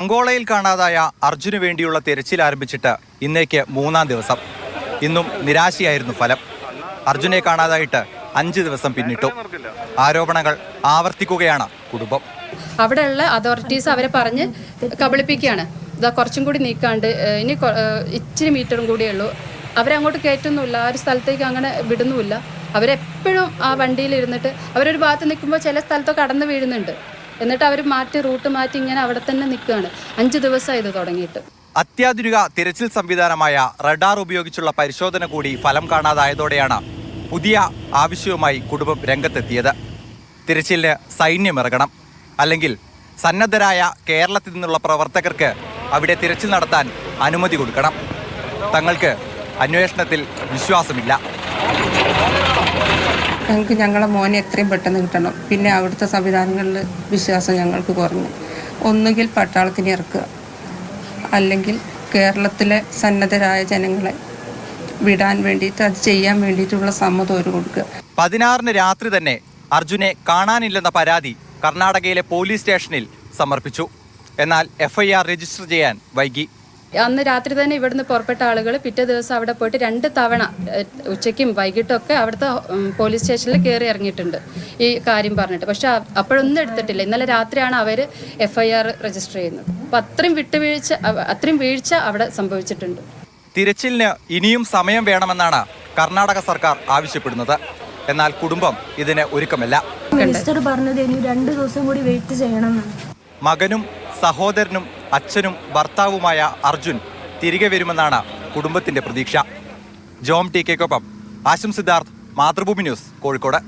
അങ്കോളയിൽ കാണാതായ അർജുന് വേണ്ടിയുള്ള തിരച്ചിൽ ആരംഭിച്ചിട്ട് ഇന്നേക്ക് 3-ാം ദിവസം. ഇന്നും നിരാശയായിരുന്നു ഫലം. അർജുനെ കാണാതായിട്ട് 5 ദിവസം പിന്നിട്ടു. ആരോപണങ്ങൾ ആവർത്തിക്കുകയാണ് കുടുംബം. അവിടെയുള്ള അതോറിറ്റീസ് അവരെ പറഞ്ഞ് കബളിപ്പിക്കുകയാണ്. ഇതാ കുറച്ചും കൂടി നീക്കാണ്ട് ഇനി ഇച്ചിരി മീറ്ററും കൂടിയേ ഉള്ളൂ. അവരങ്ങോട്ട് കയറ്റുന്നില്ല, ആ ഒരു സ്ഥലത്തേക്ക് അങ്ങനെ വിടുന്നുമില്ല. അവരെപ്പോഴും ആ വണ്ടിയിൽ ഇരുന്നിട്ട് അവരൊരു ഭാഗത്ത് നിൽക്കുമ്പോൾ ചില സ്ഥലത്തൊക്കെ കടന്നു വീഴുന്നുണ്ട്. എന്നിട്ട് അവർ റൂട്ട് മാറ്റി ഇങ്ങനെ അവിടെ തന്നെ നിൽക്കുകയാണ്. 5 ദിവസമായി ഇത് തുടങ്ങിയിട്ട്. അത്യാധുനിക തിരച്ചിൽ സംവിധാനമായ റഡാർ ഉപയോഗിച്ചുള്ള പരിശോധന കൂടി ഫലം കാണാതായതോടെയാണ് പുതിയ ആവശ്യവുമായി കുടുംബം രംഗത്തെത്തിയത്. തിരച്ചിലിന് സൈന്യമിറങ്ങണം, അല്ലെങ്കിൽ സന്നദ്ധരായ കേരളത്തിൽ നിന്നുള്ള പ്രവർത്തകർക്ക് അവിടെ തിരച്ചിൽ നടത്താൻ അനുമതി കൊടുക്കണം. തങ്ങൾക്ക് അന്വേഷണത്തിൽ വിശ്വാസമില്ല. ഞങ്ങൾക്ക് ഞങ്ങളെ മോനെ എത്രയും പെട്ടെന്ന് കിട്ടണം. പിന്നെ അവിടുത്തെ സംവിധാനങ്ങളിൽ വിശ്വാസം ഞങ്ങൾക്ക് കുറഞ്ഞു. ഒന്നുകിൽ പട്ടാളത്തിന് ഇറക്കുക, അല്ലെങ്കിൽ കേരളത്തിലെ സന്നദ്ധരായ ജനങ്ങളെ വിടാൻ വേണ്ടിയിട്ട് അത് ചെയ്യാൻ വേണ്ടിയിട്ടുള്ള സമ്മതം അവർ കൊടുക്കുക. 16-ന് രാത്രി തന്നെ അർജുനെ കാണാനില്ലെന്ന പരാതി കർണാടകയിലെ പോലീസ് സ്റ്റേഷനിൽ സമർപ്പിച്ചു. എന്നാൽ FIR രജിസ്റ്റർ ചെയ്യാൻ വൈകി. അന്ന് രാത്രി തന്നെ ഇവിടുന്ന് പുറപ്പെട്ട ആളുകൾ പിറ്റേ ദിവസം അവിടെ പോയിട്ട് 2 തവണ ഉച്ചയ്ക്കും വൈകിട്ടും ഒക്കെ അവിടുത്തെ പോലീസ് സ്റ്റേഷനിൽ കയറി ഇറങ്ങിയിട്ടുണ്ട് ഈ കാര്യം പറഞ്ഞിട്ട്. പക്ഷെ അപ്പോഴൊന്നും എടുത്തിട്ടില്ല. ഇന്നലെ രാത്രിയാണ് അവർ FIR രജിസ്റ്റർ ചെയ്യുന്നത്. അപ്പം അത്രയും വീഴ്ച അവിടെ സംഭവിച്ചിട്ടുണ്ട്. തിരച്ചിലിന് ഇനിയും സമയം വേണമെന്നാണ് കർണാടക സർക്കാർ ആവശ്യപ്പെടുന്നത്. എന്നാൽ കുടുംബം ഇതിന് ഒരുക്കമല്ല. മിനിസ്റ്റർ പറഞ്ഞത് ഇനി 2 ദിവസം കൂടി വെയിറ്റ് ചെയ്യണമെന്നാണ്. മകനും സഹോദരനും അച്ഛനും ഭർത്താവുമായ അർജുൻ തിരികെ വരുമെന്നാണ് കുടുംബത്തിന്റെ പ്രതീക്ഷ. ജോം TK-ക്കൊപ്പം ആശം സിദ്ധാർത്ഥ്, മാതൃഭൂമി ന്യൂസ്, കോഴിക്കോട്.